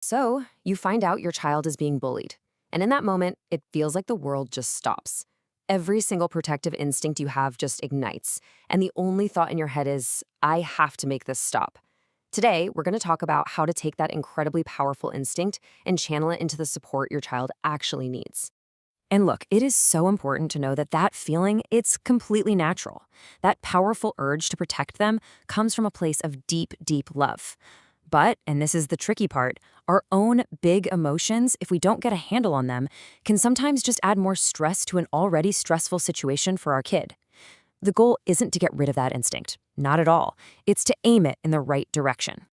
So, you find out your child is being bullied. And in that moment, it feels like the world just stops. Every single protective instinct you have just ignites. And the only thought in your head is, I have to make this stop. Today, we're going to talk about how to take that incredibly powerful instinct and channel it into the support your child actually needs. And look, it is so important to know that that feeling, it's completely natural. That powerful urge to protect them comes from a place of deep, deep love. But, and this is the tricky part, our own big emotions, if we don't get a handle on them, can sometimes just add more stress to an already stressful situation for our kid. The goal isn't to get rid of that instinct. Not at all. It's to aim it in the right direction.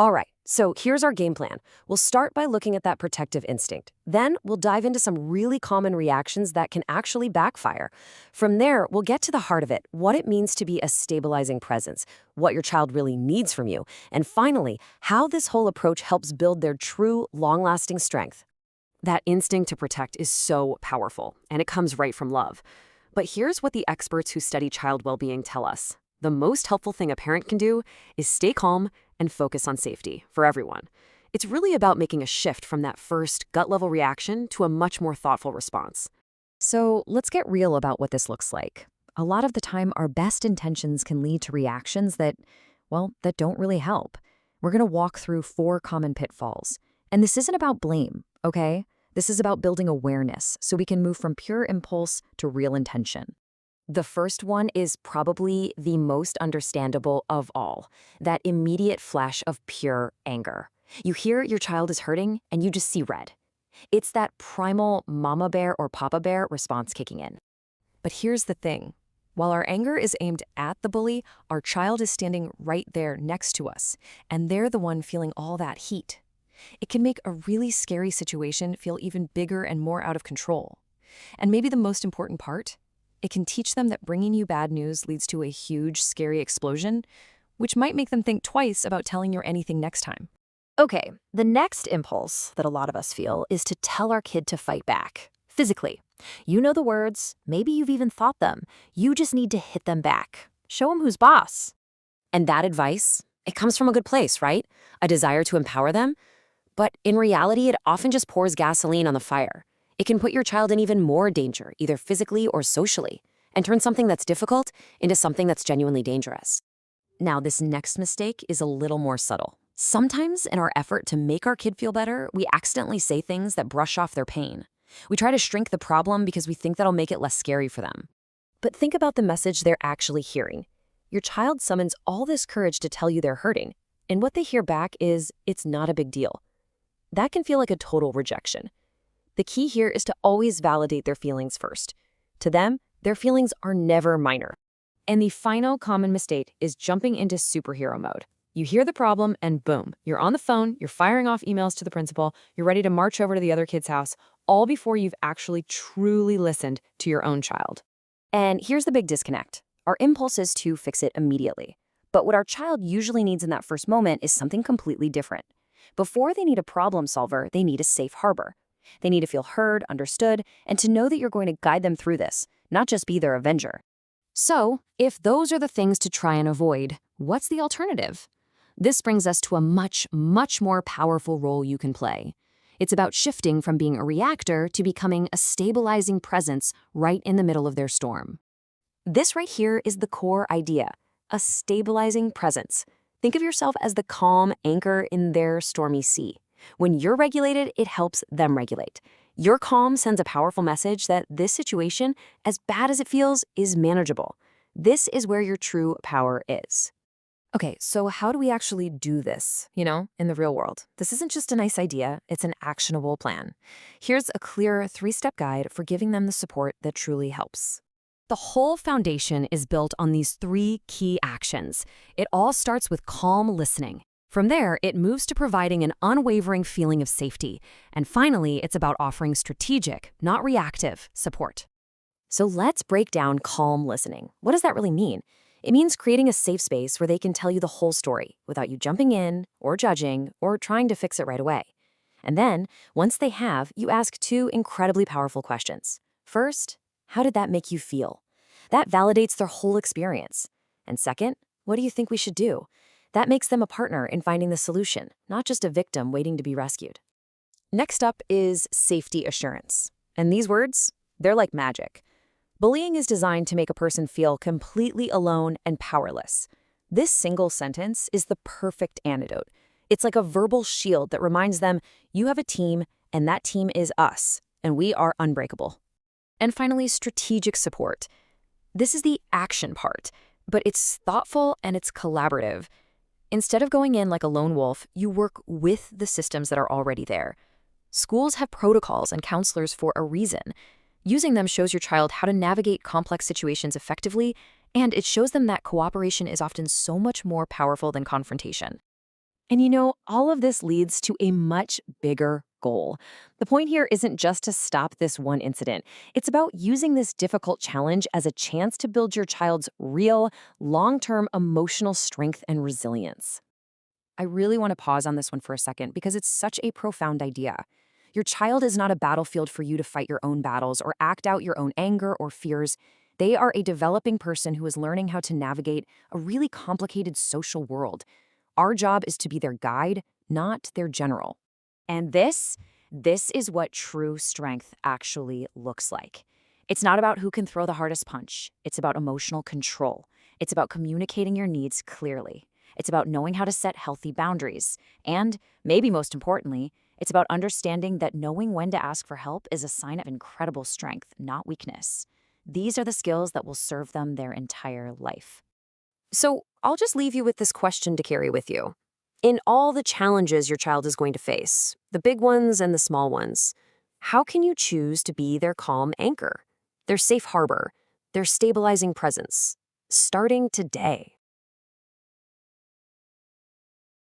All right, so here's our game plan. We'll start by looking at that protective instinct. Then we'll dive into some really common reactions that can actually backfire. From there, we'll get to the heart of it, what it means to be a stabilizing presence, what your child really needs from you, and finally, how this whole approach helps build their true, long-lasting strength. That instinct to protect is so powerful, and it comes right from love. But here's what the experts who study child well-being tell us. The most helpful thing a parent can do is stay calm and focus on safety for everyone. It's really about making a shift from that first gut-level reaction to a much more thoughtful response. So let's get real about what this looks like. A lot of the time, our best intentions can lead to reactions that, well, that don't really help. We're going to walk through 4 common pitfalls. And this isn't about blame, okay? This is about building awareness so we can move from pure impulse to real intention. The first one is probably the most understandable of all, that immediate flash of pure anger. You hear your child is hurting and you just see red. It's that primal mama bear or papa bear response kicking in. But here's the thing. While our anger is aimed at the bully, our child is standing right there next to us, and they're the one feeling all that heat. It can make a really scary situation feel even bigger and more out of control. And maybe the most important part? It can teach them that bringing you bad news leads to a huge, scary explosion, which might make them think twice about telling you anything next time. Okay, the next impulse that a lot of us feel is to tell our kid to fight back, physically. You know the words, maybe you've even thought them. You just need to hit them back. Show them who's boss. And that advice, it comes from a good place, right? A desire to empower them. But in reality, it often just pours gasoline on the fire. It can put your child in even more danger, either physically or socially, and turn something that's difficult into something that's genuinely dangerous. Now, this next mistake is a little more subtle. Sometimes in our effort to make our kid feel better, we accidentally say things that brush off their pain. We try to shrink the problem because we think that'll make it less scary for them. But think about the message they're actually hearing. Your child summons all this courage to tell you they're hurting, and what they hear back is, it's not a big deal. That can feel like a total rejection. The key here is to always validate their feelings first. To them, their feelings are never minor. And the final common mistake is jumping into superhero mode. You hear the problem and boom, you're on the phone, you're firing off emails to the principal, you're ready to march over to the other kid's house, all before you've actually truly listened to your own child. And here's the big disconnect. Our impulse is to fix it immediately. But what our child usually needs in that first moment is something completely different. Before they need a problem solver, they need a safe harbor. They need to feel heard, understood, and to know that you're going to guide them through this, not just be their avenger. So, if those are the things to try and avoid, what's the alternative? This brings us to a much, much more powerful role you can play. It's about shifting from being a reactor to becoming a stabilizing presence right in the middle of their storm. This right here is the core idea, a stabilizing presence. Think of yourself as the calm anchor in their stormy sea. When you're regulated, it helps them regulate. Your calm sends a powerful message that this situation, as bad as it feels, is manageable. This is where your true power is. Okay, so how do we actually do this, in the real world? This isn't just a nice idea, it's an actionable plan. Here's a clear 3-step guide for giving them the support that truly helps. The whole foundation is built on these 3 key actions. It all starts with calm listening. From there, it moves to providing an unwavering feeling of safety. And finally, it's about offering strategic, not reactive, support. So let's break down calm listening. What does that really mean? It means creating a safe space where they can tell you the whole story without you jumping in or judging or trying to fix it right away. And then, once they have, you ask 2 incredibly powerful questions. First, how did that make you feel? That validates their whole experience. And second, what do you think we should do? That makes them a partner in finding the solution, not just a victim waiting to be rescued. Next up is safety assurance. And these words, they're like magic. Bullying is designed to make a person feel completely alone and powerless. This single sentence is the perfect antidote. It's like a verbal shield that reminds them, you have a team, and that team is us, and we are unbreakable. And finally, strategic support. This is the action part, but it's thoughtful and it's collaborative. Instead of going in like a lone wolf, you work with the systems that are already there. Schools have protocols and counselors for a reason. Using them shows your child how to navigate complex situations effectively, and it shows them that cooperation is often so much more powerful than confrontation. And all of this leads to a much bigger goal. The point here isn't just to stop this one incident. It's about using this difficult challenge as a chance to build your child's real, long-term emotional strength and resilience. I really want to pause on this one for a second because it's such a profound idea. Your child is not a battlefield for you to fight your own battles or act out your own anger or fears. They are a developing person who is learning how to navigate a really complicated social world. Our job is to be their guide, not their general. And this is what true strength actually looks like. It's not about who can throw the hardest punch. It's about emotional control. It's about communicating your needs clearly. It's about knowing how to set healthy boundaries. And, maybe most importantly, it's about understanding that knowing when to ask for help is a sign of incredible strength, not weakness. These are the skills that will serve them their entire life. So, I'll just leave you with this question to carry with you. In all the challenges your child is going to face, the big ones and the small ones, how can you choose to be their calm anchor, their safe harbor, their stabilizing presence, starting today?